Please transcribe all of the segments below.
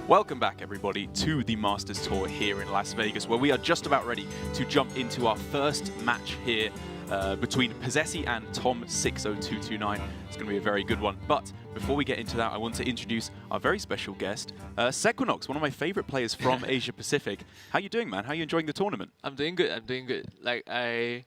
Welcome back, everybody, to the Masters Tour here in Las Vegas, where we are just about ready to jump into our first match here between posesi and tom60229. It's going to be a very good one. But before we get into that, I want to introduce our very special guest, Sequinox, one of my favorite players from Asia Pacific. How you doing, man? How are you enjoying the tournament? I'm doing good. I'm doing good. Like, I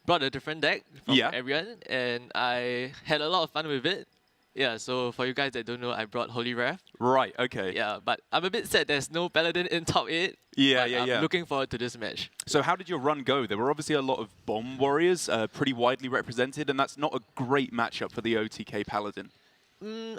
brought a different deck from everyone, and I had a lot of fun with it. Yeah, so for you guys that don't know, I brought Holy Wrath. Right, okay. Yeah, but I'm a bit sad there's no Paladin in top 8. I'm looking forward to this match. So how did your run go? There were obviously a lot of Bomb Warriors pretty widely represented, and that's not a great matchup for the OTK Paladin.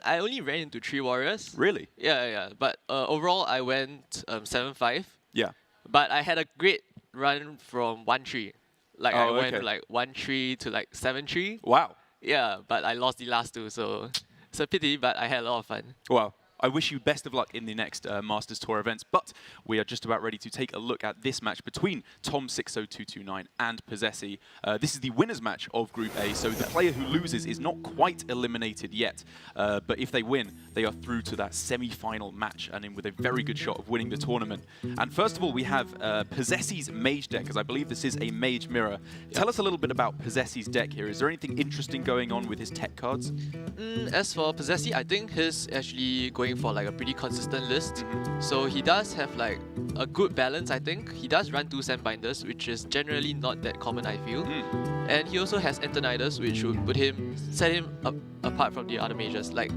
I only ran into 3 Warriors. Really? Yeah. But overall, I went 7-5. Yeah. But I had a great run from 1-3. Like, I went like 1-3 to like 7-3. Wow. Yeah, but I lost the last 2, so it's a pity, but I had a lot of fun. Well, I wish you best of luck in the next Masters Tour events, but we are just about ready to take a look at this match between tom60229 and posesi. This is the winners match of Group A, so the player who loses is not quite eliminated yet, but if they win, they are through to that semi-final match and in with a very good shot of winning the tournament. And first of all, we have posesi's mage deck, as I believe this is a mage mirror. Tell us a little bit about posesi's deck here. Is there anything interesting going on with his tech cards? As for posesi, I think he's actually going for like a pretty consistent list. So he does have like a good balance, I think. He does run 2 Sandbinders, which is generally not that common, I feel. And he also has Antoniders, which would set him apart from the other mages. Like,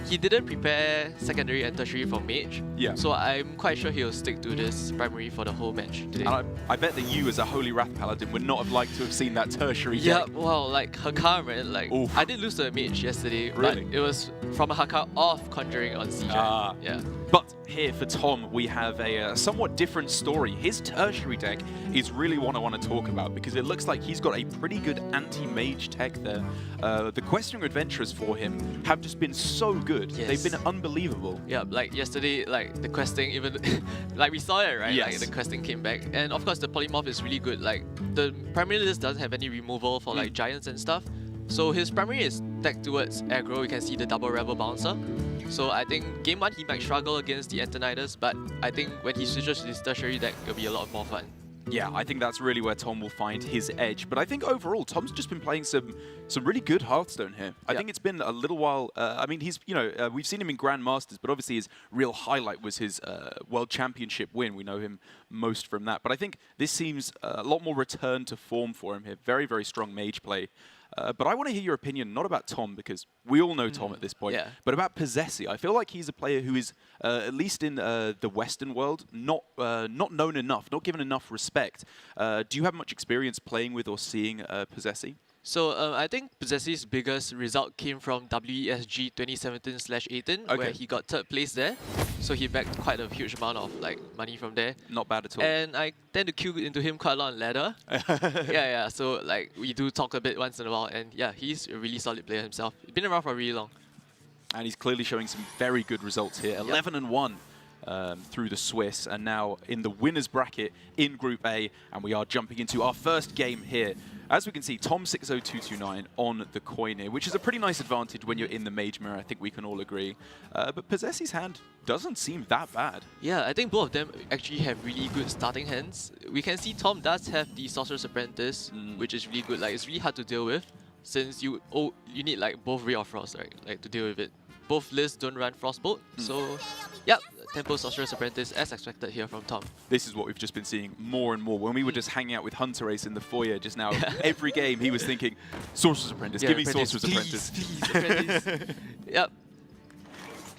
he didn't prepare secondary and tertiary for mage. So I'm quite sure he'll stick to this primary for the whole match today. And I bet that you, as a Holy Wrath Paladin, would not have liked to have seen that tertiary deck. Yeah, well, like Hakar, man, like, I did lose to a mage yesterday, but it was from a Hakar off Conjuring on Siege. Yeah. But here for Tom, we have a somewhat different story. His tertiary deck is really one I want to talk about because it looks like he's got a pretty good anti-mage tech there. The questioning adventurers for him have just been so good. They've been unbelievable. Yeah, like yesterday, like the questing even, like we saw it, right? Yes. Like the questing came back. And of course the polymorph is really good. Like the primary list doesn't have any removal for like giants and stuff. So his primary is decked towards aggro. You can see the double rebel bouncer. So I think game 1 he might struggle against the Antoniders, but I think when he switches to his tertiary deck, it'll be a lot more fun. Yeah, I think that's really where Tom will find his edge. But I think overall, Tom's just been playing some really good Hearthstone here. I think it's been a little while. I mean, he's we've seen him in Grandmasters, but obviously his real highlight was his World Championship win. We know him most from that. But I think this seems a lot more return to form for him here. Very, very strong mage play. But I want to hear your opinion, not about Tom, because we all know Tom at this point, but about posesi. I feel like he's a player who is, at least in the Western world, not known enough, not given enough respect. Do you have much experience playing with or seeing posesi? So I think posesi's biggest result came from WESG 2017/18, where he got 3rd place there. So he backed quite a huge amount of like money from there. Not bad at all. And I tend to queue into him quite a lot on ladder. yeah. So like we do talk a bit once in a while, and yeah, he's a really solid player himself. He's been around for really long. And he's clearly showing some very good results here. 11-1. Through the Swiss, and now in the winners bracket in Group A, and we are jumping into our first game here. As we can see, tom60229 on the coin here, which is a pretty nice advantage when you're in the mage mirror, I think we can all agree. But posesi's hand doesn't seem that bad. Yeah, I think both of them actually have really good starting hands. We can see Tom does have the Sorcerer's Apprentice, which is really good. Like, it's really hard to deal with, since you need like both Ray of Frost, right? Like, to deal with it. Both lists don't run Frostbolt, so yep. Tempo Sorcerer's Apprentice as expected here from Tom. This is what we've just been seeing more and more. When we were just hanging out with Hunter Ace in the foyer just now, every game he was thinking, Sorcerer's Apprentice, give me Sorcerer's Apprentice. Please, Apprentice. Yep.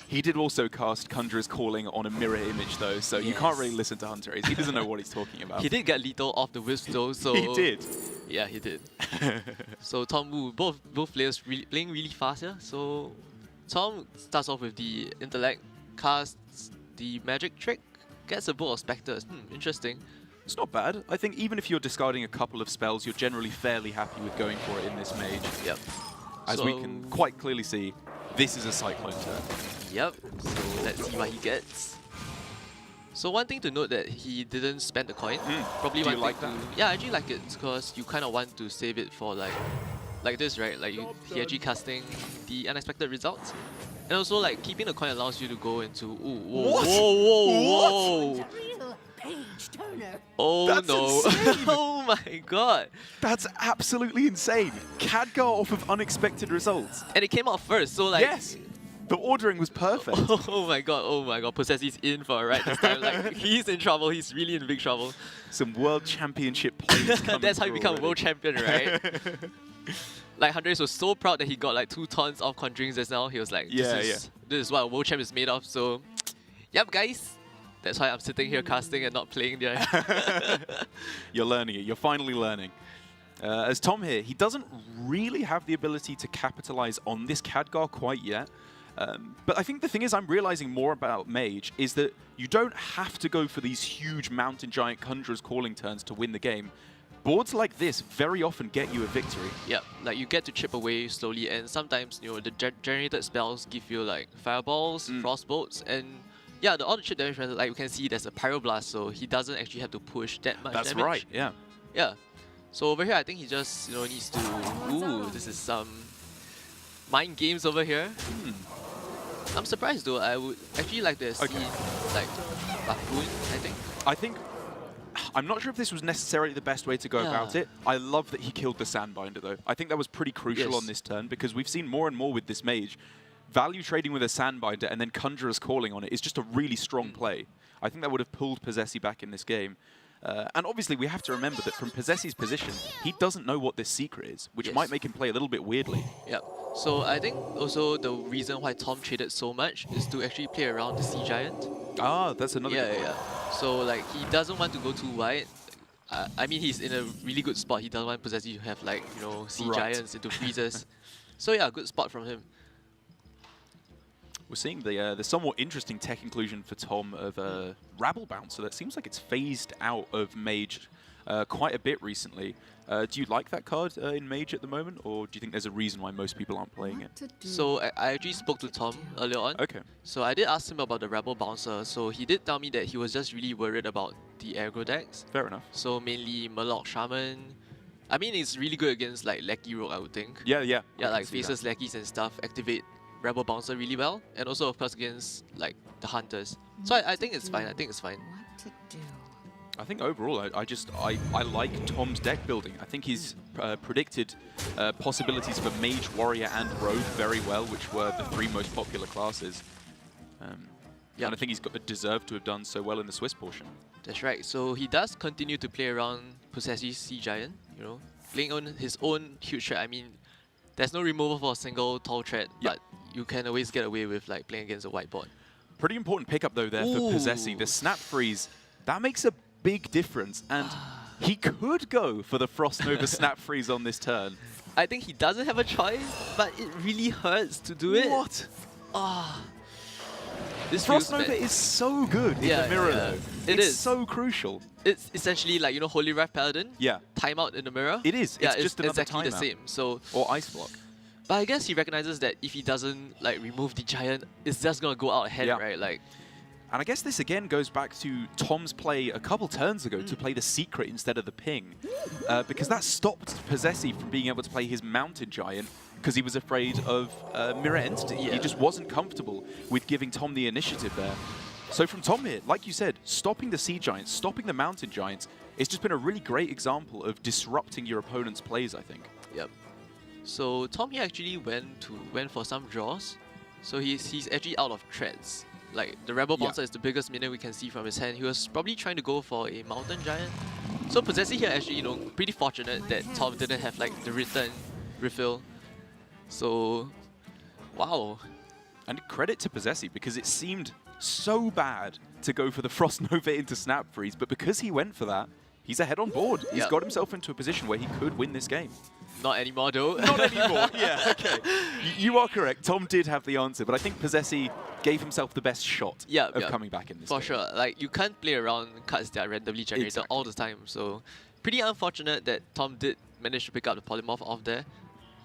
He did also cast Conjurer's Calling on a mirror image though, so you can't really listen to Hunter Ace. He doesn't know what he's talking about. He did get lethal off the Wisp though, so... He did? Yeah, he did. So Tom Wu, both players playing really fast here. So Tom starts off with the Intellect, casts the Magic Trick, gets a Bolt of Spectres. Interesting. It's not bad. I think even if you're discarding a couple of spells, you're generally fairly happy with going for it in this mage. Yep. As we can quite clearly see, this is a Cyclone turn. Yep. So let's see what he gets. So one thing to note that he didn't spend the coin. Probably Do you like that? Yeah, I actually like it because you kind of want to save it for like like this, right? Like he actually casting the unexpected results. And also like keeping the coin allows you to go into What? whoa. Oh That's no. insane. Oh my god. That's absolutely insane. Khadgar off of unexpected results. And it came out first, so like Yes. The ordering was perfect. oh my god, Posesi's in for a ride this time. Like he's in trouble, he's really in big trouble. Some world championship plays coming That's how you through become already. world champion, right? Like Andres was so proud that he got like 2 tons of Conjurings just now. He was like, this is what a world champ is made of. So, yep, guys. That's why I'm sitting here casting and not playing there. You're learning it. You're finally learning. As Tom here, he doesn't really have the ability to capitalize on this Khadgar quite yet. But I think the thing is, I'm realizing more about Mage is that you don't have to go for these huge Mountain Giant Conjurer's Calling turns to win the game. Boards like this very often get you a victory. Yep, like you get to chip away slowly, and sometimes the generated spells give you like fireballs, frostbolts, and yeah, all the chip damage, like you can see, there's a pyroblast, so he doesn't actually have to push that much damage. That's right. Yeah. Yeah. So over here, I think he just needs to. Ooh, this is some mind games over here. I'm surprised though. I would actually like to see like Buffoon, I think. I'm not sure if this was necessarily the best way to go about it. I love that he killed the Sandbinder though. I think that was pretty crucial on this turn because we've seen more and more with this mage. Value trading with a Sandbinder and then Conjurer's Calling on it is just a really strong play. I think that would have pulled Posesi back in this game. And obviously we have to remember that from Posesi's position, he doesn't know what this secret is, which might make him play a little bit weirdly. Yep. So I think also the reason why Tom traded so much is to actually play around the Sea Giant. Ah, that's another good point. So like he doesn't want to go too wide. I mean, he's in a really good spot. He doesn't want Posesi to have like, Sea Giants into freezers. So yeah, good spot from him. We're seeing the somewhat interesting tech inclusion for Tom of Rabble Bouncer. That seems like it's phased out of Mage quite a bit recently. Do you like that card in Mage at the moment, or do you think there's a reason why most people aren't playing it? So I actually spoke to Tom earlier on. Okay. So I did ask him about the Rebel Bouncer. So he did tell me that he was just really worried about the aggro decks. Fair enough. So mainly Murloc Shaman. I mean, it's really good against like Lackey Rogue, I would think. Yeah. Yeah, like faces Lackeys and stuff activate Rebel Bouncer really well, and also of course against like the Hunters. So I think it's fine. I think it's fine. I think overall, I like Tom's deck building. I think he's predicted possibilities for Mage, Warrior, and Rogue very well, which were the 3 most popular classes. And I think he's deserved to have done so well in the Swiss portion. That's right. So he does continue to play around Posesi's Sea Giant, playing on his own huge threat. I mean, there's no removal for a single tall threat, but you can always get away with like playing against a whiteboard. Pretty important pickup though there for Posesi. The Snap Freeze, that makes a big difference, and he could go for the Frost Nova Snap Freeze on this turn. I think he doesn't have a choice, but it really hurts to do it. What? This Frost Nova is so good in the mirror though. It's so crucial. It's essentially like, Holy Wrath Paladin. Yeah. Timeout in the mirror. It is. It's just another exactly the timeout. same. So, or Ice Block. But I guess he recognizes that if he doesn't like remove the Giant, it's just gonna go out ahead, right? Like. And I guess this again goes back to Tom's play a couple turns ago to play the Secret instead of the Ping. Because that stopped Posesi from being able to play his Mountain Giant because he was afraid of Mirror Entity. He just wasn't comfortable with giving Tom the initiative there. So from Tom here, like you said, stopping the Sea Giants, stopping the Mountain Giants, it's just been a really great example of disrupting your opponent's plays, I think. Yep. So Tom here actually went for some draws. So he's actually out of threats. Like, the Rebel Bouncer is the biggest minion we can see from his hand. He was probably trying to go for a Mountain Giant. So Posesi here actually, pretty fortunate that Tom didn't have like the return refill. So, wow. And credit to Posesi, because it seemed so bad to go for the Frost Nova into Snap Freeze, but because he went for that, he's ahead on board. He's got himself into a position where he could win this game. Not anymore though. Not anymore, yeah, okay. You are correct. Tom did have the answer, but I think Posesi gave himself the best shot of coming back in this game. For sure. Like, you can't play around cards that are randomly generated all the time. So, pretty unfortunate that Tom did manage to pick up the Polymorph off there.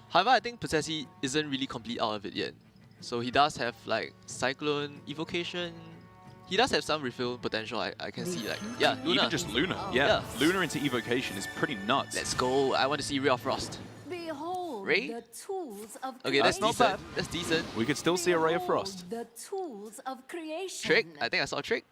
However, I think Posesi isn't really complete out of it yet. So he does have like Cyclone, Evocation. He does have some refill potential, I can see. Like, Luna. Even just Luna, Luna into Evocation is pretty nuts. Let's go. I want to see Ray of Frost. Behold Ray? The tools of Okay, that's creation. not bad. That's decent. We could still see a Ray of Behold Frost. The tools of creation. Trick? I think I saw a trick.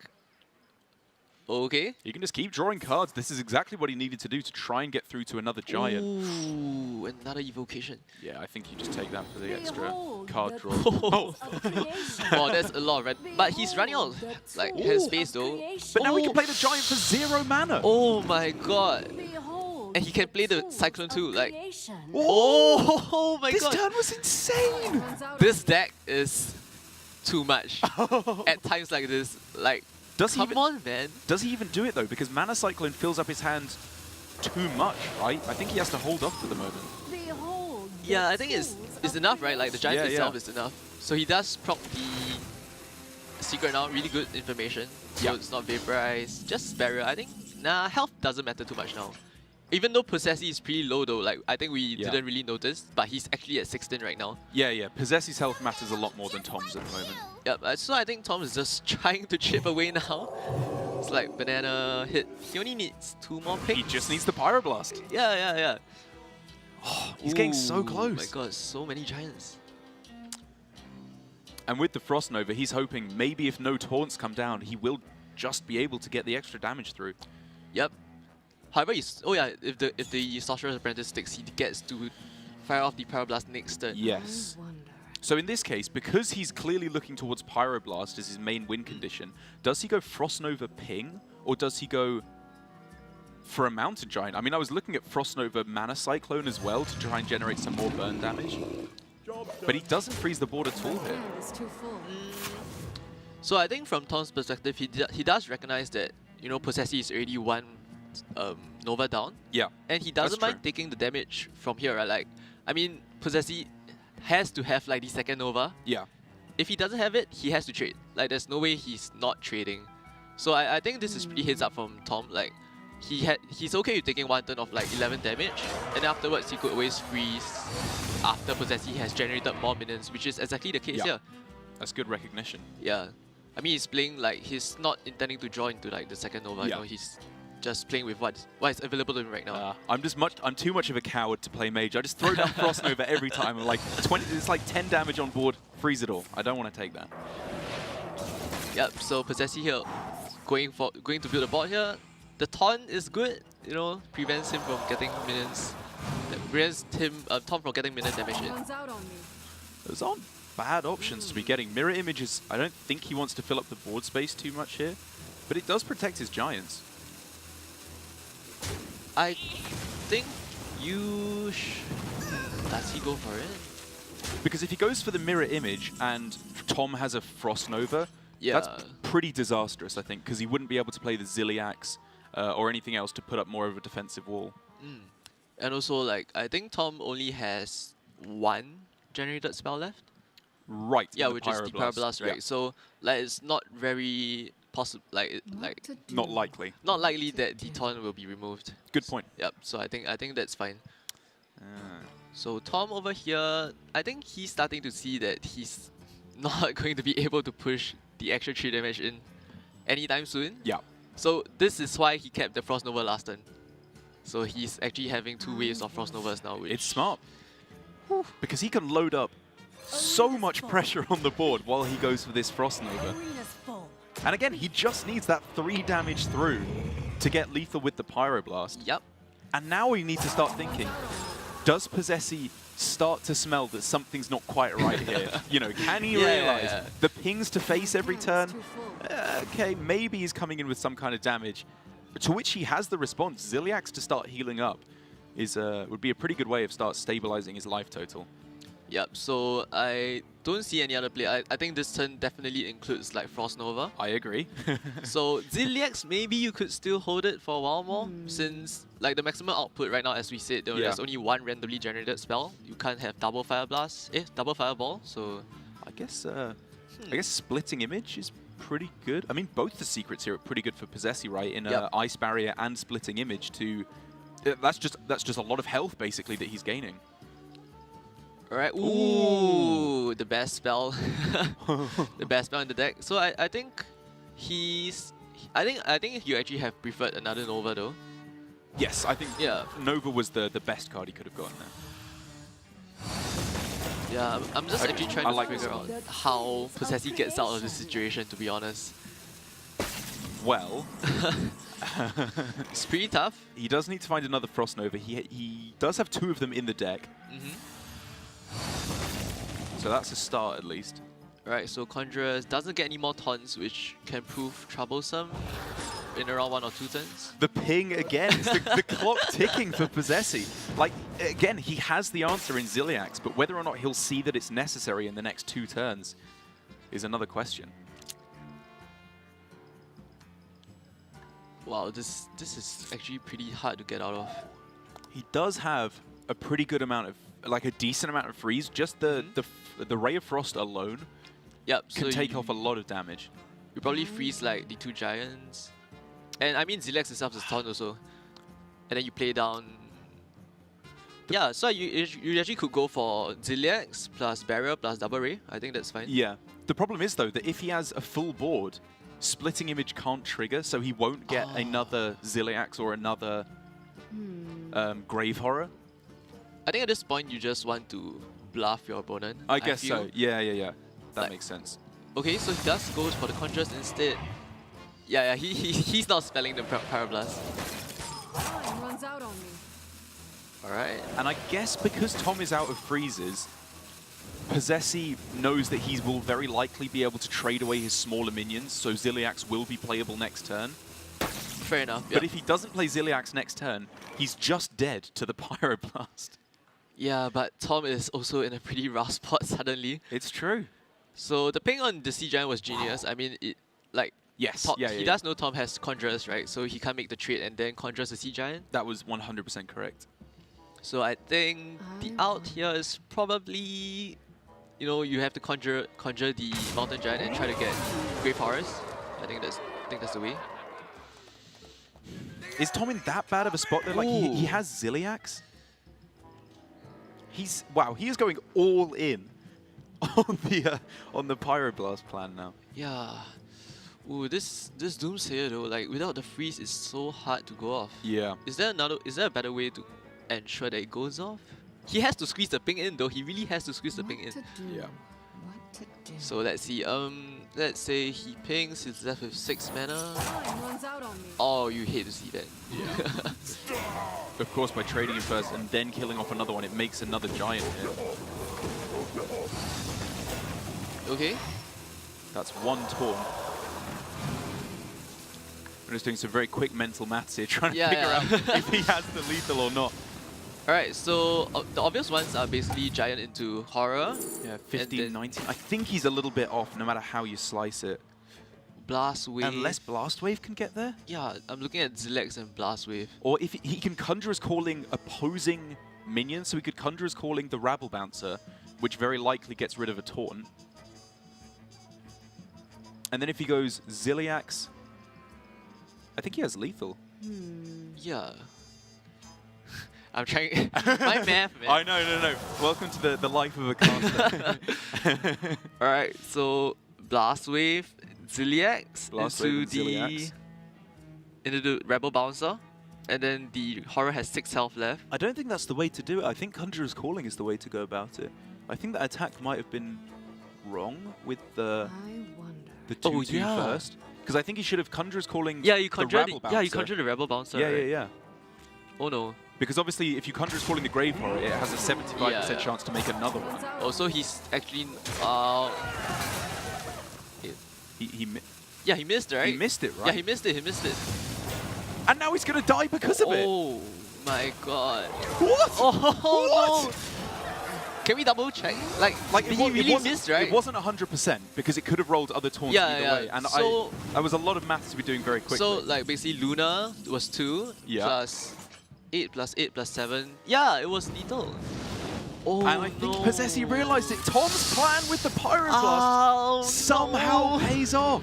Okay. You can just keep drawing cards. This is exactly what he needed to do to try and get through to another giant. Ooh, another evocation. Yeah, I think you just take that for the extra Behold card the draw. tools of creation. Oh, that's a lot, right? But he's running out like his space though. But now we can Oh. play the giant for 0 mana. Oh my god. Behold And he can play the tools Cyclone of too, like- creation. Oh my This god. turn was insane. This deck is too much. At times like this, like, Does he come even, on, man. does he even do it though? Because Mana Cyclone fills up his hand too much, right? I think he has to hold off for the moment. Behold the Yeah, I think it's tools of enough, right? Like the giant Yeah, itself yeah. is enough. So he does proc the secret now, really good information. So Yeah. it's not vaporized, just barrier. I think health doesn't matter too much now. Even though Posesi is pretty low though, like I think we Yeah. didn't really notice, but he's actually at 16 right now. Yeah. Possessi's health matters a lot more than Tom's at the moment. Yep, so I think Tom is just trying to chip away now. It's like banana hit. He only needs 2 more picks. He just needs the Pyroblast. Yeah. He's getting so Ooh, close. my god, so many giants. And with the Frost Nova, he's hoping maybe if no taunts come down, he will just be able to get the extra damage through. Yep. However, if the Sorcerer's Apprentice sticks, he gets to fire off the Pyroblast next turn. Yes. I wonder. So in this case, because he's clearly looking towards Pyroblast as his main win condition, does he go Frost Nova Ping, or does he go for a Mountain Giant? I mean, I was looking at Frost Nova Mana Cyclone as well to try and generate some more burn damage. But he doesn't freeze the board at all here. Hand is too full. So I think from Tom's perspective, he does recognize that, you know, Posesi is already 1 Nova down. Yeah. And he doesn't That's mind taking the damage from here, right? Like, I mean, Posesi has to have like the second Nova. Yeah. If he doesn't have it, he has to trade. Like, there's no way he's not trading. So I think this is pretty heads up from Tom. Like, he's okay with taking 1 turn of like 11 damage, and afterwards he could always freeze after Posesi has generated more minions, which is exactly the case Yeah. here. That's good recognition. Yeah. I mean, he's playing like, he's not intending to draw into like the second Nova, you Yeah. know, he's just playing with what is available to him right now. I'm too much of a coward to play Mage. I just throw down Frost Nova every time. I'm like, it's like 10 damage on board, freeze it all. I don't want to take that. Yep, so Posesi here going to build a board here. The taunt is good, you know, prevents him from getting minions. Prevents Tom from getting minion damage in. Runs out on me. Those aren't bad options to be getting. Mirror Images, I don't think he wants to fill up the board space too much here, but it does protect his giants. I think does he go for it? Because if he goes for the Mirror Image and Tom has a Frost Nova, Yeah. that's pretty disastrous, I think, because he wouldn't be able to play the Zilliax or anything else to put up more of a defensive wall. And also, like, I think Tom only has 1 generated spell left. Right. Yeah, with which is the Pyroblast, right? Yeah. So, like, it's not very possible, like To do. Not likely. not likely that the taunt will be removed. Good point. Yep. So I think that's fine. So Tom over here, I think he's starting to see that he's not going to be able to push the extra 3 damage in anytime soon. Yeah. So this is why he kept the Frost Nova last turn. So he's actually having 2 waves of Frost Novas now, which It's smart. Because he can load up so much pressure on the board while he goes for this Frost Nova. Arena's full. And again, he just needs that 3 damage through to get lethal with the Pyroblast. Yep. And now we need to start thinking, does Posesi start to smell that something's not quite right here? You know, can he realize the pings to face every Hand is turn? too full. Okay, maybe he's coming in with some kind of damage. To which he has the response. Zilliax to start healing up would be a pretty good way of start stabilizing his life total. Yep. So I don't see any other play. I think this turn definitely includes like Frost Nova. I agree. So Zilliax, maybe you could still hold it for a while more, since like the maximum output right now, as we said, there's only 1 randomly generated spell. You can't have double Fire Blast, double Fireball. So I guess Splitting Image is pretty good. I mean, both the secrets here are pretty good for Posesi, right? In Ice Barrier and Splitting Image to... that's just a lot of health, basically, that he's gaining. alright, ooh, the best spell, the best spell in the deck. So I think I think you actually have preferred another Nova though. Yes, I think Yeah. Nova was the best card he could have gotten there. Yeah, I'm just actually trying I to like figure this out one. how posesi gets out of this situation, to be honest. Well, It's pretty tough. he does need to find another Frost Nova. He does have 2 of them in the deck. So that's a start at least. Right, so Conjurers doesn't get any more taunts, which can prove troublesome in around 1 or 2 turns. The ping again. It's the clock ticking for Posesi. Like, again, he has the answer in Ziliax, but whether or not he'll see that it's necessary in the next 2 turns is another question. Wow, this is actually pretty hard to get out of. He does have a pretty good amount of, like a decent amount of freeze. Just the Ray of Frost alone Yep, can so take off a lot of damage. You probably freeze like the 2 giants. And I mean Ziliax itself is taunt also. And then you play down. Yeah, so you actually could go for Ziliax plus Barrier plus Double Ray. I think that's fine. Yeah. The problem is, though, that if he has a full board, Splitting Image can't trigger, so he won't get another Ziliax or another Grave Horror. I think at this point you just want to bluff your opponent. I guess feel. so. Yeah. That Like- makes sense. Okay, so he does go for the Conjurers instead. Yeah, he's not spelling the Pyroblast. Time runs out on me. Alright. And I guess because Tom is out of freezes, Posesi knows that he will very likely be able to trade away his smaller minions, so Ziliax will be playable next turn. Fair enough. But if he doesn't play Ziliax next turn, he's just dead to the Pyroblast. Yeah, but Tom is also in a pretty rough spot suddenly. It's true. So the ping on the Sea Giant was genius. I mean, it like Yes. Tom, yeah, he yeah. does know Tom has Conjurers, right? So he can't make the trade and then Conjures the Sea Giant. That was 100% correct. So I think the out here is probably, you know, you have to conjure the Mountain Giant and try to get Grave Horrors. I think that's the way. Is Tom in that bad of a spot though? Like he Ooh. has Ziliax. Wow, he is going all in on the Pyroblast plan now. Yeah. Ooh, this Doomsayer though, like without the freeze, it's so hard to go off. Yeah. Is there a better way to ensure that it goes off? He has to squeeze the ping in though. He really has to squeeze the ping in. What to do? Yeah. What to do? So let's see. Let's say he pings. He's left with 6 mana. Time runs out on me. Oh, you hate to see that. Of course, by trading him first and then killing off another one, it makes another giant hit. Okay. That's 1 taunt. I'm just doing some very quick mental maths here, trying to figure out if he has the lethal or not. Alright, so the obvious ones are basically Giant into Horror. Yeah, And 15, then 19. I think he's a little bit off, no matter how you slice it. Blast Wave. Unless Blast Wave can get there? Yeah, I'm looking at Ziliax and Blast Wave. Or if he can Conjurer's Calling opposing minions, so he could Conjurer's Calling the Rabble Bouncer, which very likely gets rid of a taunt. And then if he goes Ziliax, I think he has lethal. Yeah. I'm trying. My math, man. I know, no. Welcome to the life of a caster. Alright, so Blast Wave, Ziliax Blast into Wave and the Ziliax. into the Rebel Bouncer, and then the Horror has 6 health left. I don't think that's the way to do it. I think Conjurer's Calling is the way to go about it. I think that attack might have been wrong with the I wonder. 2/2 yeah. first. Because I think he should have Conjurer's Calling Yeah, you the conjure Rabble Bouncer. yeah, you conjure the Rebel Bouncer. Yeah, right? yeah. Oh no. Because obviously, if you Conjurer's Calling the Grave Horror, it has a 75% Yeah. chance to make another one. Runs out Also, he's actually He yeah, he missed, right? he missed it, right? Yeah, he missed it. And now he's going to die because of it. Oh my god. What? Oh What? no. Can we double check? Like It he wa- really wasn't- missed, right? It wasn't 100% because it could have rolled other taunts Yeah, either yeah. way. And So- I was a lot of maths to be doing very quickly. So like basically Luna was 2 Yeah. plus 8 plus 8 plus 7. Yeah, it was lethal. Oh and I think no. Posesi realized it. Tom's plan with the Pyroblast Oh, somehow no. pays off.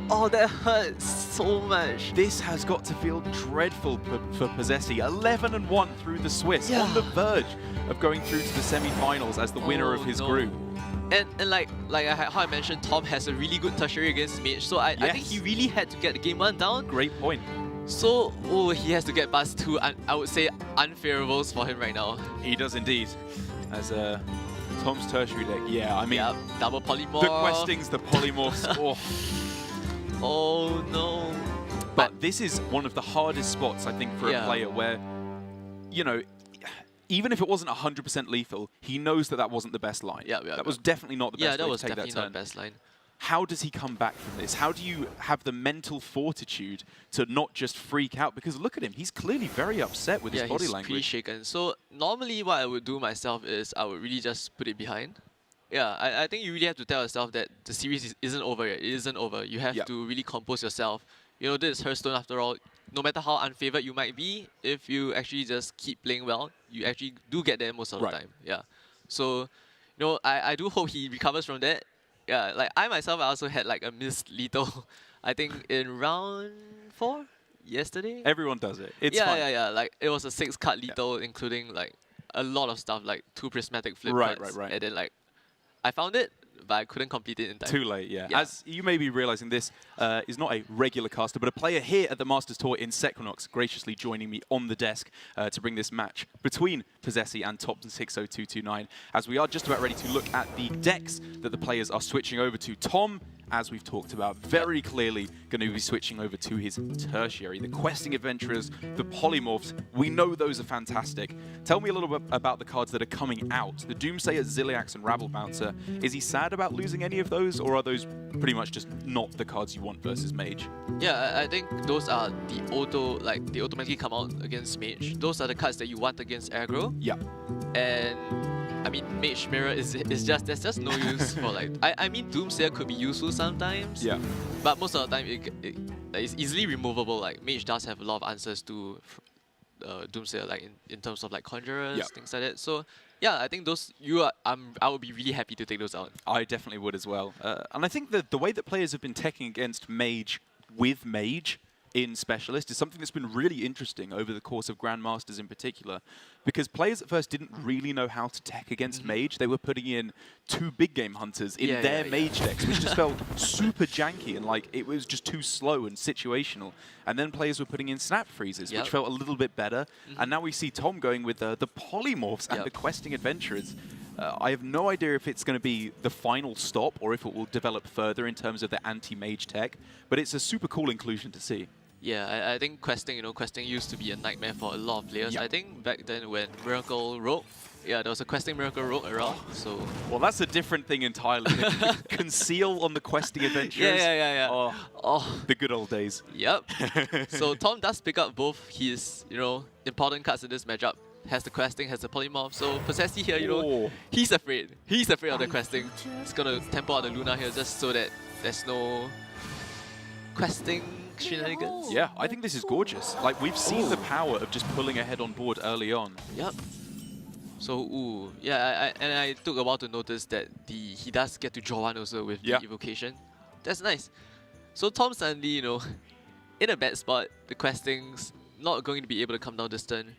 Oh, that hurts so much. This has got to feel dreadful for Posesi. 11-1 through the Swiss, Yeah. on the verge of going through to the semi-finals as the winner of his no. group. And like how I mentioned, Tom has a really good tertiary against Mage, so I think Yes. he really had to get the game 1 down. Great point. So he has to get past 2, I would say, unfavorables for him right now. He does indeed. As Tom's tertiary deck. Yeah, I mean, Yeah, double polymorph. the questings, the polymorphs. Oh. Oh no. But this is one of the hardest spots, I think, for a player where, you know, even if it wasn't 100% lethal, he knows that that wasn't the best line. That was definitely not the best way to take that turn. Yeah, that was definitely not the best line. How does he come back from this? How do you have the mental fortitude to not just freak out? Because look at him, he's clearly very upset with his body language. Pretty shaken. So normally what I would do myself is I would really just put it behind. Yeah, I think you really have to tell yourself that the series isn't over yet. It isn't over. You have to really compose yourself. You know, this is Hearthstone after all. No matter how unfavored you might be, if you actually just keep playing well, you actually do get there most of the time. Yeah. So, you know, I do hope he recovers from that. Yeah, like I myself, I also had like a missed lethal, I think in round 4 yesterday. Everyone does it. It's fine. Yeah. Like it was a 6-card lethal, including like a lot of stuff, like 2 prismatic flip cards. And then like I found it, but I couldn't complete it in time. Too late, yeah. As you may be realizing, this is not a regular caster, but a player here at the Masters Tour in Sequinox, graciously joining me on the desk to bring this match between posesi and tom60229, as we are just about ready to look at the decks that the players are switching over to. Tom, as we've talked about, very clearly going to be switching over to his tertiary. The questing adventurers, the polymorphs, we know those are fantastic. Tell me a little bit about the cards that are coming out. The Doomsayer, Ziliax, and Rabble Bouncer. Is he sad about losing any of those, or are those pretty much just not the cards you want versus Mage? Yeah, I think those are the they automatically come out against Mage. Those are the cards that you want against aggro. Yeah. And I mean, Mage Mirror there's just no use for like. I mean, Doomsayer could be useful sometimes. Yeah. But most of the time, it's easily removable. Like Mage does have a lot of answers to Doomsayer, like in terms of like Conjurers, things like that. So yeah, I think those I would be really happy to take those out. I definitely would as well. And I think that the way that players have been teching against Mage with Mage in Specialist is something that's been really interesting over the course of Grandmasters in particular, because players at first didn't really know how to tech against Mage. They were putting in 2 big game hunters in their Mage decks, which just felt super janky and like it was just too slow and situational. And then players were putting in snap freezes, which felt a little bit better. And now we see Tom going with the polymorphs and the questing adventurers. I have no idea if it's going to be the final stop or if it will develop further in terms of the anti-mage tech, but it's a super cool inclusion to see. Yeah, I think questing, questing used to be a nightmare for a lot of players. I think back then when Miracle Rogue, there was a questing Miracle Rogue around, so... Well, that's a different thing entirely. Conceal on the questing adventures. Yeah. Oh, the good old days. Yep. So Tom does pick up both his, important cards in this matchup. Has the questing, has the polymorph. So posesi here, he's afraid. He's afraid of the questing. He's gonna tempo out the Luna here just so that there's no questing shenanigans. Yeah, I think this is gorgeous. Like, we've seen the power of just pulling ahead on board early on. Yep. So, yeah, I took a while to notice that he does get to draw one also with the evocation. That's nice. So Tom suddenly, in a bad spot. The questing's not going to be able to come down this turn.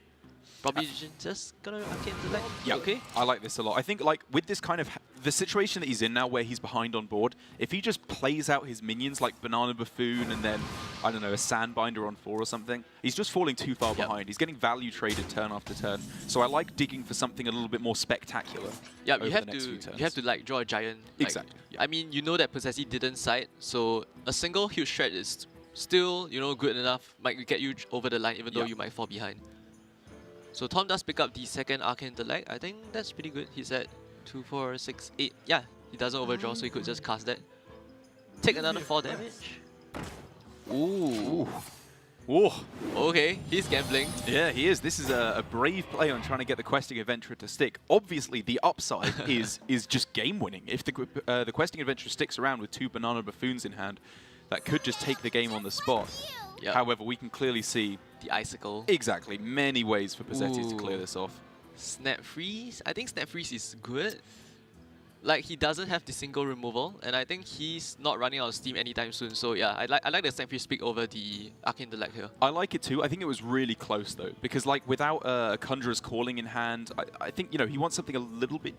Probably just gonna arcane intellect. Yeah, okay. I like this a lot. I think like with this kind of the situation that he's in now, where he's behind on board, if he just plays out his minions like Banana Buffoon and then I don't know a Sandbinder on 4 or something, he's just falling too far behind. He's getting value traded turn after turn. So I like digging for something a little bit more spectacular. Yeah, you have to like draw a giant. Exactly. Like, I mean, you know that posesi didn't side, so a single huge shred is still good enough. Might get you over the line even though you might fall behind. So Tom does pick up the second Arcane Intellect. I think that's pretty good. He's at 2, 4, 6, 8. Yeah, he doesn't overdraw, so he could just cast that. Take another 4 damage. Ooh. Ooh. Okay, he's gambling. Yeah, he is. This is a brave play on trying to get the Questing Adventurer to stick. Obviously, the upside is just game winning. If the Questing Adventurer sticks around with 2 Banana Buffoons in hand, that could just take the game on the spot. Yep. However, we can clearly see the Icicle. Exactly. Many ways for posesi to clear this off. Snap Freeze. I think Snap Freeze is good. Like, he doesn't have the single removal, and I think he's not running out of steam anytime soon. So yeah, I like the Snap Freeze pick over the Arcane Intellect here. I like it too. I think it was really close though, because like without a Conjurer's Calling in hand, I think he wants something a little bit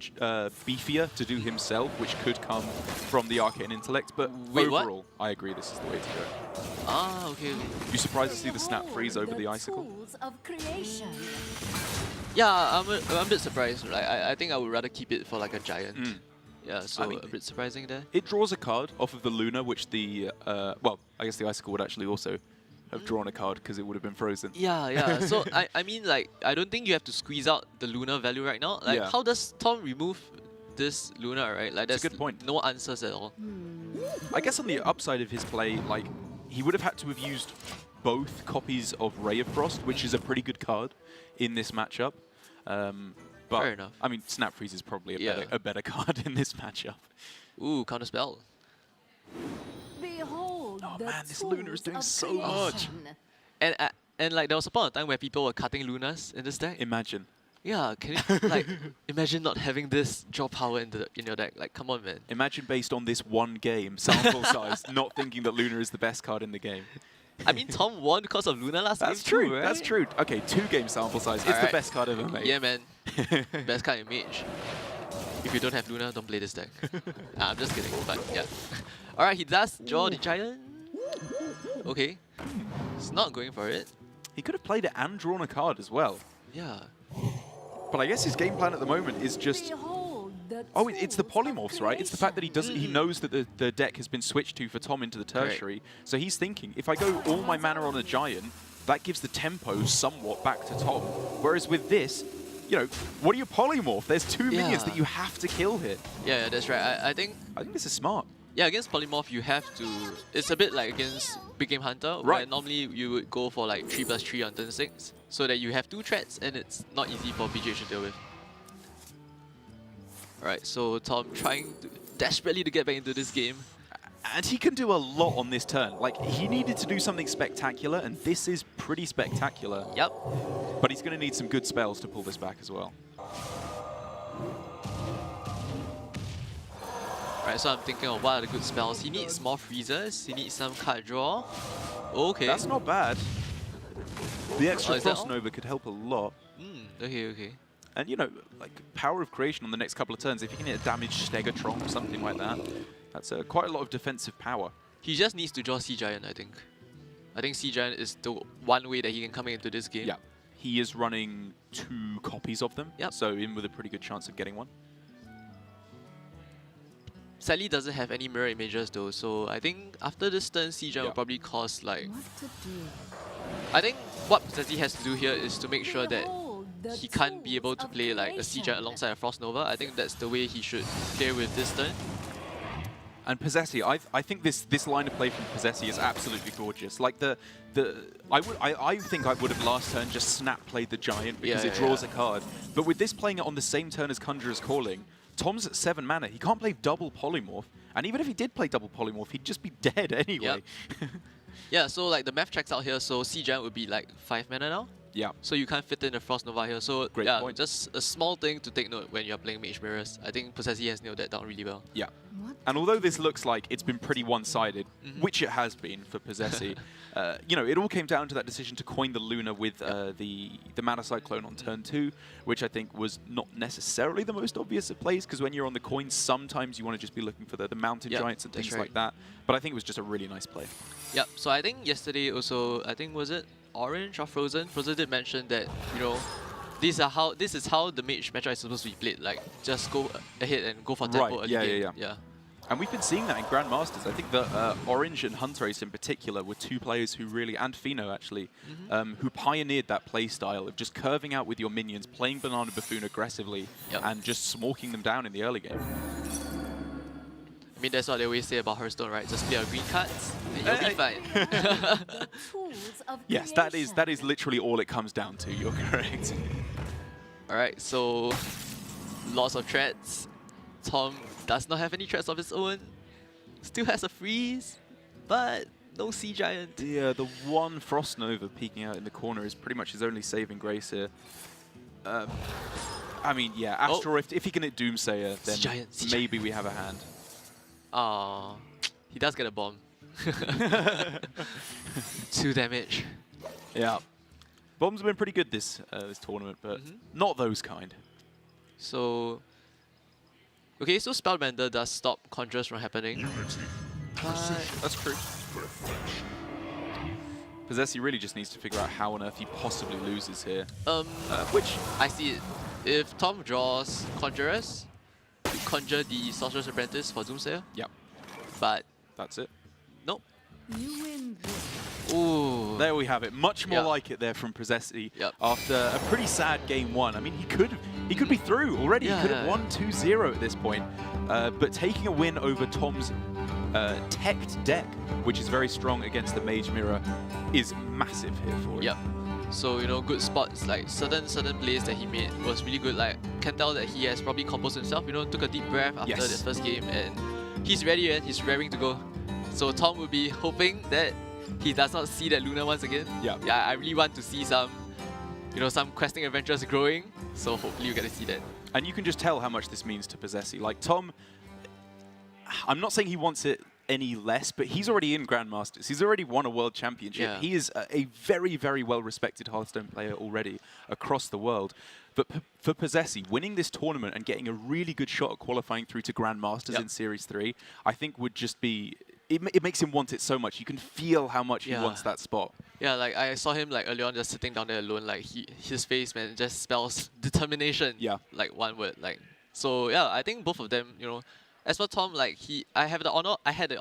beefier to do himself, which could come from the Arcane Intellect. But wait, overall, I agree this is the way to go. Ah, okay. You surprised to see the Snap Freeze over the Icicle? Yeah, I'm a bit surprised. Like, I think I would rather keep it for like a giant. Yeah, so I mean, a bit surprising there. It draws a card off of the Luna, which the well, I guess the Icicle would actually also have drawn a card because it would have been frozen. Yeah, yeah. So I mean, like, I don't think you have to squeeze out the Luna value right now. Like, Yeah. how does Tom remove this Luna, right? Like, That's there's a good point. no answers at all. I guess on the upside of his play, like, he would have had to have used both copies of Ray of Frost, which is a pretty good card in this matchup. But Fair enough. I mean, Snap Freeze is probably Yeah. a better card in this matchup. Ooh, counterspell. Behold Oh the man, this Luna is tools doing of so much. creation. And like, there was a point of time where people were cutting Lunas in this deck. Imagine. Yeah, can you, like, imagine not having this draw power in your deck. Like, come on, man. Imagine based on this one game, sample size, not thinking that Luna is the best card in the game. I mean, Tom won because of Luna last That's game true, too, right? that's true. Okay, 2-game sample size. It's the Alright. best card ever made. Yeah, man. Best card in Mage. If you don't have Luna, don't play this deck. Nah, I'm just kidding, but yeah. Alright, he does draw the giant. Okay. He's not going for it. He could have played it and drawn a card as well. Yeah. But I guess his game plan at the moment is just... Behold the Oh, it's the tools of polymorphs, right? It's the fact that he doesn't. He knows that the deck has been switched to for Tom into the tertiary. So he's thinking, if I go all my mana on a giant, that gives the tempo somewhat back to Tom. Whereas with this, you know, what do you polymorph? There's 2 minions Yeah. that you have to kill here. Yeah, that's right. I think, I think this is smart. yeah, against Polymorph, you have to... It's a bit like against Big Game Hunter, where Right. normally you would go for like 3+3 on turn 6, so that you have 2 threats, and it's not easy for BGH to deal with. Alright, so Tom trying desperately to get back into this game. And he can do a lot on this turn. Like, he needed to do something spectacular, and this is pretty spectacular. Yep. But he's going to need some good spells to pull this back as well. Right, so I'm thinking of what are the good spells. He needs more freezers, he needs some card draw. Okay. That's not bad. The extra Oh, is that Frost all? Nova could help a lot. Okay, okay. And, you know, like, Power of Creation on the next couple of turns, if you can hit a damaged Stegatron or something like that, that's quite a lot of defensive power. He just needs to draw Sea Giant, I think. I think Sea Giant is the one way that he can come into this game. Yeah. He is running 2 copies of them, Yep. so in with a pretty good chance of getting one. Sadly doesn't have any mirror images though, so I think after this turn, Sea Giant will probably cost like... What to do? I think what posesi has to do here is to make sure that Behold the he can't be able tools to of play like a Sea Giant creation. alongside a Frost Nova. I think that's the way he should play with this turn. And Posesi, I think this line of play from Posesi is absolutely gorgeous. Like I think I would have last turn just snap played the giant because Yeah, it yeah, draws yeah. a card. But with this playing it on the same turn as Conjurer's Calling, Tom's at 7 mana. He can't play double polymorph, and even if he did play double polymorph, he'd just be dead anyway. Yeah, so like the math checks out here, so Sea Giant would be like 5 mana now. Yeah. So you can't fit in the Frost Nova here. So Great yeah, point. just a small thing to take note when you're playing Mage Mirrors. I think posesi has nailed that down really well. Yeah. What And although this looks like it's been pretty one-sided, which it has been for Posesi, you know, it all came down to that decision to coin the Luna with the Mana Cyclone on turn 2, which I think was not necessarily the most obvious of plays, because when you're on the coin, sometimes you want to just be looking for the Mountain Yep, Giants and that's things right. like that. But I think it was just a really nice play. Yep. So I think yesterday also, I think was it Orange or Frozen? Frozen did mention that, you know, this is how the Mage matchup is supposed to be played. Like, just go ahead and go for tempo early yeah, game. yeah. And we've been seeing that in Grandmasters. I think that Orange and Huntrace in particular were 2 players who really, and Fino actually, who pioneered that play style of just curving out with your minions, playing Banana Buffoon aggressively, Yep. and just smoking them down in the early game. I mean, that's what they always say about Hearthstone, right? Just play our green cards and you'll be fine. the tools of Yes, creation. that is literally all it comes down to. You're correct. Alright, so lots of threats. Tom does not have any threats of his own. Still has a freeze, but no Sea Giant. Yeah, the one Frost Nova peeking out in the corner is pretty much his only saving grace here. I mean, yeah, Astral Rift, if he can hit Doomsayer, then Sea Giant. maybe we have a hand. Aww, he does get a bomb. 2 damage. Yeah. Bombs have been pretty good this tournament, but not those kind. So, okay, so Spellbender does stop Conjures from happening. But That's true. Posesi really just needs to figure out how on earth he possibly loses here. Which I see it. If Tom draws Conjurers, you conjure the Sorcerer's Apprentice for Doomsayer. Yep. But That's it. nope. You win this. Ooh. There we have it. Much more Yep. like it there from Posesi. Yep. After a pretty sad game one. I mean, he could be through already. Yeah, he could have yeah, won 2-0 at this point. But taking a win over Tom's teched deck, which is very strong against the Mage Mirror, is massive here for him. Yep. So, you know, good spots, like certain plays that he made was really good. Like, can tell that he has probably composed himself, you know, took a deep breath after Yes. the first game, and he's ready and he's raring to go. So Tom will be hoping that he does not see that Luna once again. Yeah. Yeah, I really want to see some, you know, some questing adventures growing. So hopefully you get to see that. And you can just tell how much this means to Posesi. Like, Tom, I'm not saying he wants it any less, but he's already in Grandmasters. He's already won a World Championship. Yeah. He is a very, very well-respected Hearthstone player already across the world. But for Posesi, winning this tournament and getting a really good shot at qualifying through to Grandmasters Yep. in Series 3, I think would just be... It makes him want it so much. You can feel how much he Yeah. wants that spot. Yeah, like I saw him like early on just sitting down there alone. Like his face, man, just spells determination. Yeah. Like one word. Like so. Yeah, I think both of them. You know, as for Tom, like I had the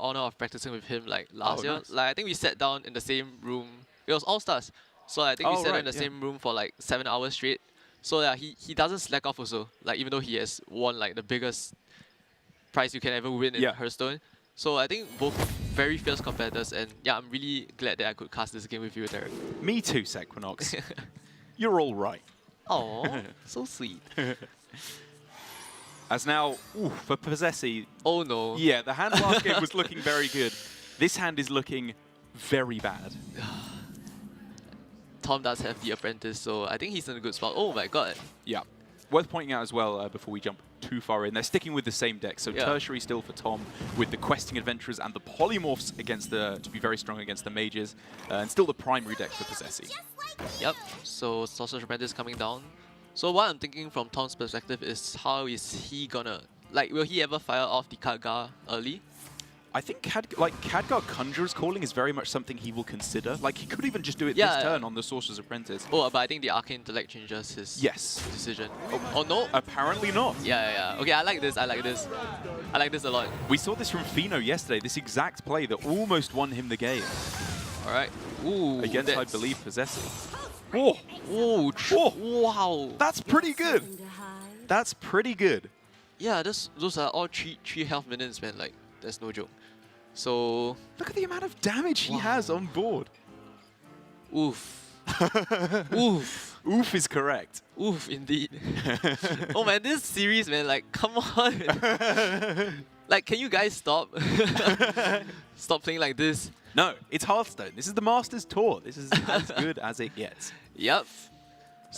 honor of practicing with him like last year. Nice. Like I think we sat down in the same room. It was All Stars. So I think we Oh, sat down right, in the yeah. same room for like 7 hours straight. So yeah, he doesn't slack off also. Like even though he has won like the biggest prize you can ever win in Yeah. Hearthstone. So I think both very fierce competitors, and yeah, I'm really glad that I could cast this game with you, Derek. Me too, Sequinox. You're all right. Oh, so sweet. As now, for Posesi, Oh no. yeah, the hand last game was looking very good. This hand is looking very bad. Tom does have the apprentice, so I think he's in a good spot. Oh my god. Yeah. Worth pointing out as well, before we jump too far in, they're sticking with the same deck. So Yeah. tertiary still for Tom, with the questing adventurers and the polymorphs against to be very strong against the mages, and still the primary deck for Posesi. Yep. So Sorcerer's Apprentice coming down. So what I'm thinking from Tom's perspective is how is he gonna will he ever fire off the Khadgar early? I think Khadgar Conjurer's Calling is very much something he will consider. Like, he could even just do it Yeah. this turn on the Sorcerer's Apprentice. Oh, but I think the Arcane Intellect changes his Yes. decision. Oh no. Apparently not. Yeah. Okay, I like this. I like this. I like this a lot. We saw this from Fino yesterday, this exact play that almost won him the game. All right. Ooh. Against, I that's- believe, Posesi. Oh, Ooh. Oh. Wow. that's pretty good. Nothing to hide. That's pretty good. Yeah, those are all three health minions, man. Like, that's no joke. So, Look at the amount of damage he Wow. has on board. oof. Oof. Oof is correct. Oof, indeed. Oh man, this series, man, like, come on. Like, can you guys stop? Stop playing like this. No, it's Hearthstone. This is the Masters Tour. This is as good as it gets. Yep.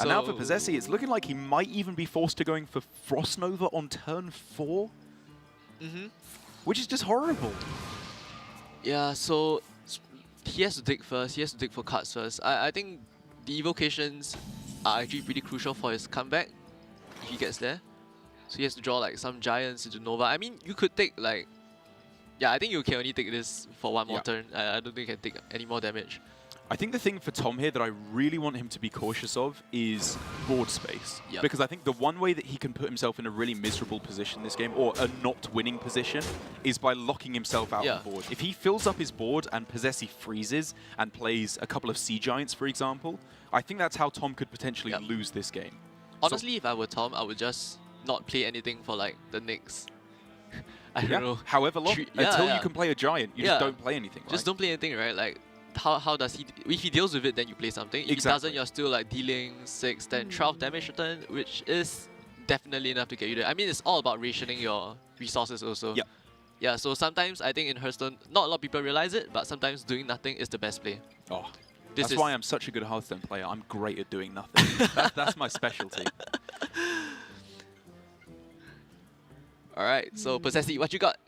And now for Posesi, it's looking like he might even be forced to going for Frost Nova on turn 4, which is just horrible. Yeah, so he has to dig first. He has to dig for cards first. I think the evocations are actually pretty crucial for his comeback if he gets there. So he has to draw like some giants into Nova. I mean, you could take like... Yeah, I think you can only take this for one more Yeah. turn. I don't think you can take any more damage. I think the thing for Tom here that I really want him to be cautious of is board space. Yep. Because I think the one way that he can put himself in a really miserable position this game, or a not winning position, is by locking himself out Yeah. of the board. If he fills up his board and Posesi freezes and plays a couple of Sea Giants, for example, I think that's how Tom could potentially Yep. lose this game. Honestly, if I were Tom, I would just not play anything for like the next... I don't know. However long, Yeah, until yeah. you can play a Giant, you Yeah. just don't play anything, right? Just don't play anything, right? Like, how does he... If he deals with it, then you play something. If he Exactly. doesn't, you're still like dealing 6, 10, 12 damage a turn, which is definitely enough to get you there. I mean, it's all about rationing your resources also. Yep. Yeah, so sometimes I think in Hearthstone, not a lot of people realize it, but sometimes doing nothing is the best play. Oh, This that's is- why I'm such a good Hearthstone player. I'm great at doing nothing. That's my specialty. Alright, so Posesi, what you got?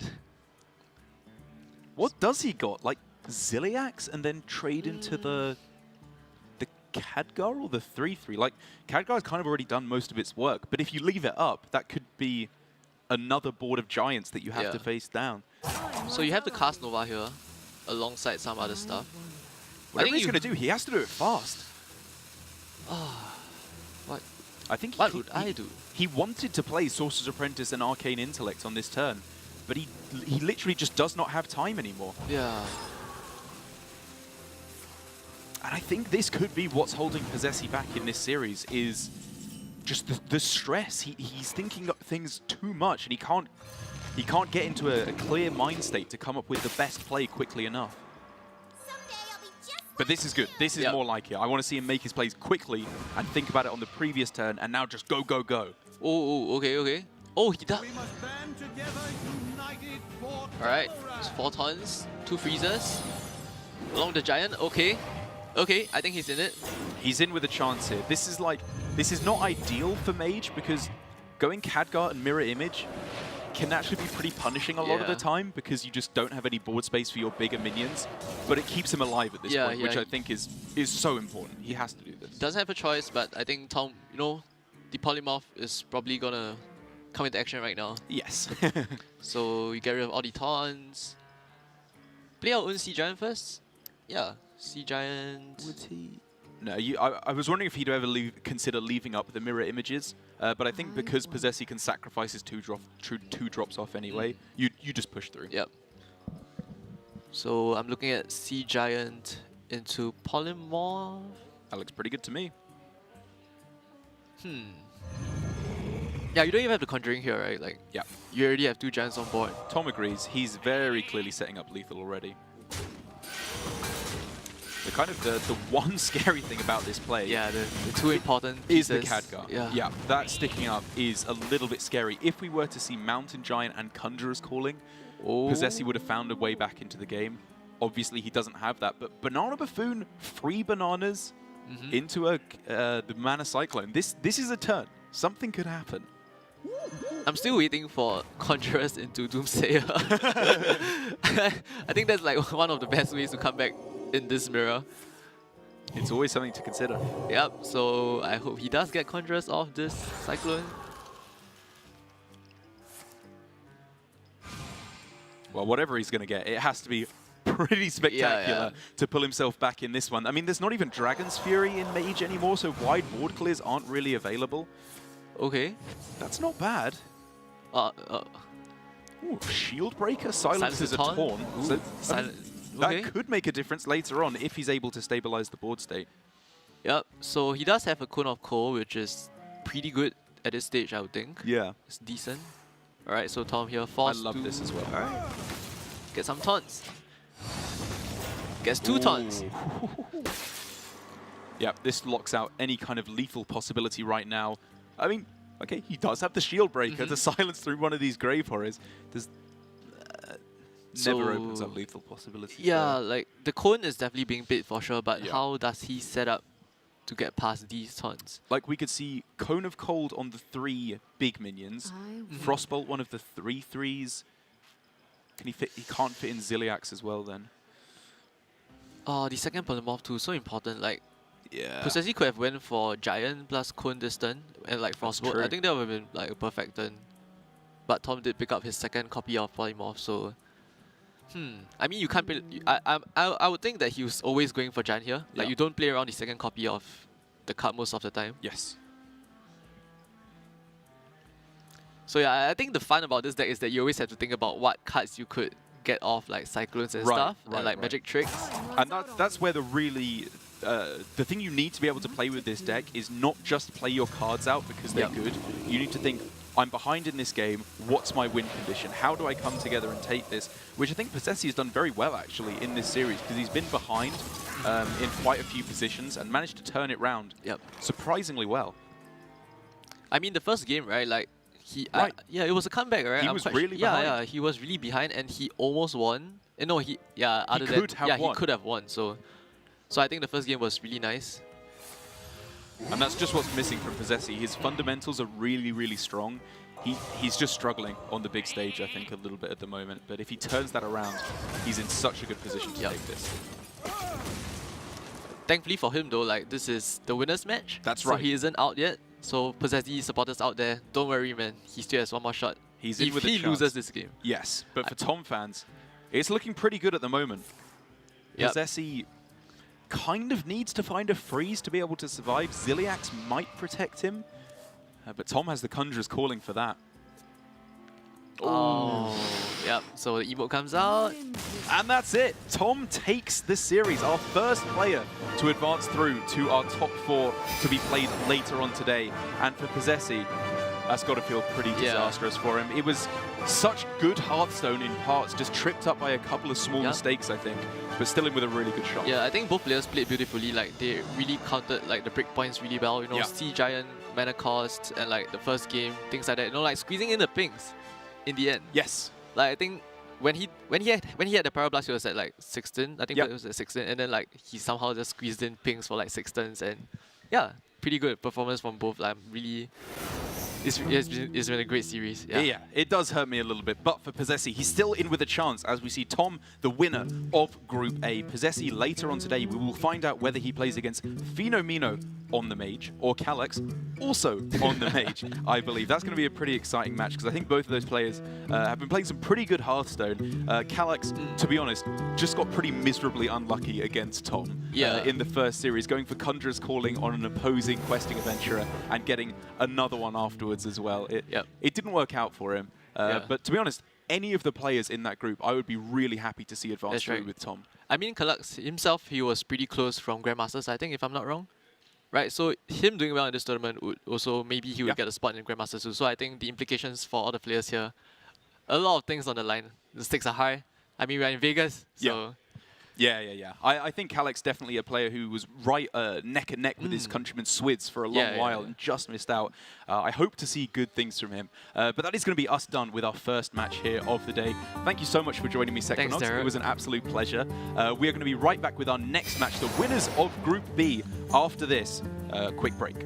What does he got? Like Ziliax and then trade into the Khadgar or the 3/3? Like, Khadgar's kind of already done most of its work, but if you leave it up, that could be another board of giants that you have Yeah. to face down. So you have to cast Nova here, alongside some other stuff. Whatever he's going to do, he has to do it fast. What? I think What would I do? He wanted to play Sorcerer's Apprentice and Arcane Intellect on this turn, but he literally just does not have time anymore. Yeah. And I think this could be what's holding posesi back in this series is just the stress. He's thinking things too much, and he can't get into a clear mind state to come up with the best play quickly enough. But this is good. This is more like it. I want to see him make his plays quickly and think about it on the previous turn, and now just go, go, go. Oh, okay, okay. Oh, he does. Alright, it's 4 tons, 2 freezers. Along the giant, okay. Okay, I think he's in it. He's in with a chance here. This is not ideal for Mage because going Khadgar and Mirror Image can actually be pretty punishing a lot of the time because you just don't have any board space for your bigger minions. But it keeps him alive at this point, which I think is so important. He has to do this. Doesn't have a choice, but I think Tom, you know, the polymorph is probably gonna come into action right now. Yes. So you get rid of all the taunts. Play our own Sea Giant first. Yeah, Sea Giant. Would he? No, I was wondering if he'd ever consider leaving up the mirror images, but I think because posesi can sacrifice his two drops off anyway, you just push through. Yep. So I'm looking at Sea Giant into polymorph. That looks pretty good to me. Yeah, you don't even have the Conjuring here, right? Like, yeah, you already have 2 giants on board. Tom agrees. He's very clearly setting up lethal already. The kind of the one scary thing about this play, Yeah, the 2 important is pieces. the Khadgar. Yeah. That sticking up is a little bit scary. If we were to see Mountain Giant and Conjurer's Calling, posesi would have found a way back into the game. Obviously, he doesn't have that, but Banana Buffoon, 3 bananas into the Mana Cyclone. This is a turn. Something could happen. I'm still waiting for Conjurers into Doomsayer. I think that's like one of the best ways to come back in this mirror. It's always something to consider. Yep, so I hope he does get Conjurers off this Cyclone. Well, whatever he's going to get, it has to be pretty spectacular to pull himself back in this one. I mean, there's not even Dragon's Fury in Mage anymore, so wide board clears aren't really available. Okay. That's not bad. Ooh, Shield Breaker silences a Taunt. So, that could make a difference later on if he's able to stabilize the board state. Yep, so he does have a Cone of Coal, which is pretty good at this stage, I would think. Yeah. It's decent. Alright, so Tom here forced I love this as well. Alright. Get some taunts. Gets 2 taunts. Yeah, this locks out any kind of lethal possibility right now. I mean, okay, he does have the Shield Breaker to silence through one of these Grave Horrors. There's never opens up lethal possibilities. Yeah, like the Cone is definitely being bait for sure, but how does he set up to get past these taunts? Like we could see Cone of Cold on the 3 big minions, Frostbolt one of the 3/3s. Can he fit? He can't fit in Ziliax as well then. Oh, the second polymorph too, so important. Like, yeah, posesi could have went for Giant plus Cone this turn and like Frostbolt. I think that would have been like a perfect turn. But Tom did pick up his second copy of polymorph, so I mean, you can't play. I would think that he was always going for Giant here. Like, you don't play around the second copy of the card most of the time. Yes. So yeah, I think the fun about this deck is that you always have to think about what cards you could get off, like Cyclones and stuff, and like Magic Tricks. And that's where the really the thing you need to be able to play with this deck is not just play your cards out because they're good. You need to think, I'm behind in this game, what's my win condition? How do I come together and take this? Which I think posesi has done very well actually in this series because he's been behind in quite a few positions and managed to turn it round surprisingly well. I mean, the first game, right, like, yeah, it was a comeback, right? He was really behind. Yeah, he was really behind and he almost won. No, he could have won. So I think the first game was really nice. And that's just what's missing from posesi. His fundamentals are really, really strong. He's just struggling on the big stage, I think, a little bit at the moment. But if he turns that around, he's in such a good position to take this. Thankfully for him, though, like, this is the winner's match. That's right. So he isn't out yet. So posesi supporters out there, don't worry, man. He still has one more shot. He's in with a chance. If he loses this game. Yes, but for Tom fans, it's looking pretty good at the moment. Posesi, kind of needs to find a freeze to be able to survive. Ziliax might protect him, but Tom has the Conjurers calling for that. Oh, yep. So the emote comes out. And that's it. Tom takes the series, our first player to advance through to our top 4 to be played later on today. And for posesi, that's got to feel pretty disastrous for him. It was such good Hearthstone in parts, just tripped up by a couple of small mistakes, I think, but still in with a really good shot. Yeah, I think both players played beautifully. Like, they really counted like the break points really well. You know, Sea Giant, mana cost, and like the first game, things like that. You know, like squeezing in the pings in the end. Yes. Like, I think when he had the Parablast, he was at like 16. I think it was at 16, and then like he somehow just squeezed in pings for like 6 turns, and yeah, pretty good performance from both. Like, I'm really. It's been a great series. Yeah, it does hurt me a little bit, but for posesi, he's still in with a chance as we see Tom, the winner of Group A. posesi, later on today, we will find out whether he plays against Phenomeno on the Mage or Calyx also on the Mage, I believe. That's going to be a pretty exciting match because I think both of those players have been playing some pretty good Hearthstone. Calyx, to be honest, just got pretty miserably unlucky against Tom in the first series, going for Conjurer's Calling on an opposing questing adventurer and getting another one afterwards as well. It didn't work out for him. But to be honest, any of the players in that group, I would be really happy to see advance through with Tom. I mean, Calyx himself, he was pretty close from Grandmasters, I think, if I'm not wrong. Right, so him doing well in this tournament would also, maybe he would get a spot in Grandmasters too. So I think the implications for all the players here, a lot of things on the line. The stakes are high. I mean, we're in Vegas, so... Yeah. I think Calyx definitely a player who was right neck and neck with his countryman Swids for a long while and just missed out. I hope to see good things from him. But that is going to be us done with our first match here of the day. Thank you so much for joining me, Secronauts. It was an absolute pleasure. We are going to be right back with our next match, the winners of Group B, after this quick break.